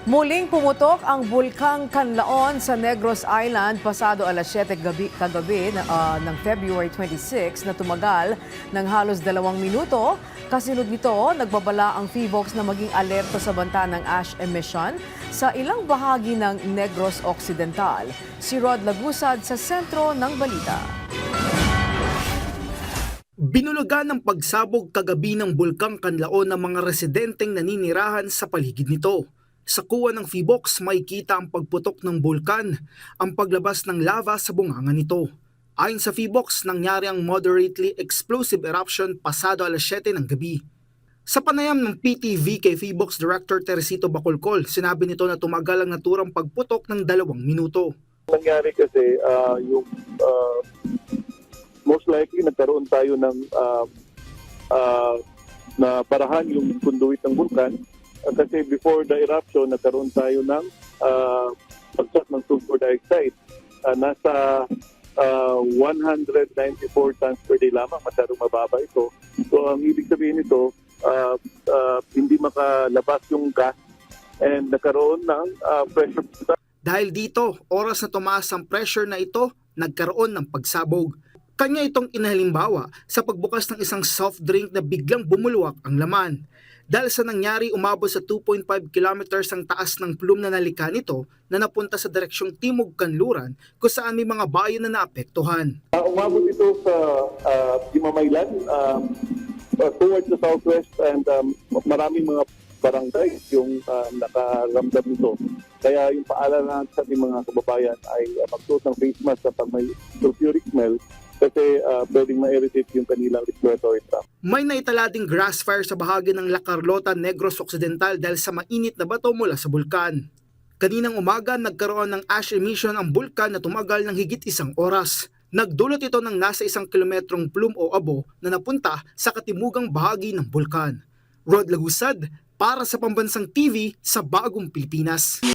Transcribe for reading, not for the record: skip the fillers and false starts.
Muling pumutok ang Bulkang Canlaon sa Negros Island pasado alas 7 kagabi ng February 26 na tumagal ng halos 2 minuto. Kasunod nito, nagbabala ang PHIVOLCS na maging alerto sa banta ng ash emission sa ilang bahagi ng Negros Occidental. Si Rod Lagusad sa sentro ng balita. Binulugan ng pagsabog kagabi ng Bulkang Canlaon ng mga residenteng naninirahan sa paligid nito. Sa kuha ng PHIVOLCS, makikita ang pagputok ng bulkan, ang paglabas ng lava sa bunganga nito. Ayon sa PHIVOLCS, nangyari ang moderately explosive eruption pasado alas 7 ng gabi. Sa panayam ng PTV kay PHIVOLCS Director Teresito Bacolcol, sinabi nito na tumagal ang naturang pagputok ng 2 minuto. Nangyari kasi most likely nagkaroon tayo ng na parahan yung conduit ng bulkan. Kasi before the eruption, nagkaroon tayo ng pagsak ng sulfur dioxide. Nasa 194 tons per day lamang, masyadong mababa ito. So ang ibig sabihin nito, hindi makalabas yung gas and nagkaroon ng pressure. Dahil dito, oras na tumaas ang pressure na ito, nagkaroon ng pagsabog. Kanya itong inahalimbawa sa pagbukas ng isang soft drink na biglang bumulwak ang laman. Dahil sa nangyari, umabot sa 2.5 kilometers ang taas ng plume na nalika nito na napunta sa direksyong Timog Kanluran kung saan may mga bayan na naapektuhan. Umabot ito sa Dimamaylan towards the southwest and maraming mga barangay yung nakaramdam nito. Kaya yung paalala sa ating mga kababayan ay magsuot ng face mask kapag may sulfuric smell kasi pwedeng ma-irritate yung kanilang respiratory tract. May naitala ding grass fire sa bahagi ng La Carlota, Negros Occidental dahil sa mainit na bato mula sa bulkan. Kaninang umaga, nagkaroon ng ash emission ang bulkan na tumagal ng higit 1 oras. Nagdulot ito ng nasa 1 kilometrong plume o abo na napunta sa katimugang bahagi ng bulkan. Rod Lagusad para sa Pambansang TV sa Bagong Pilipinas.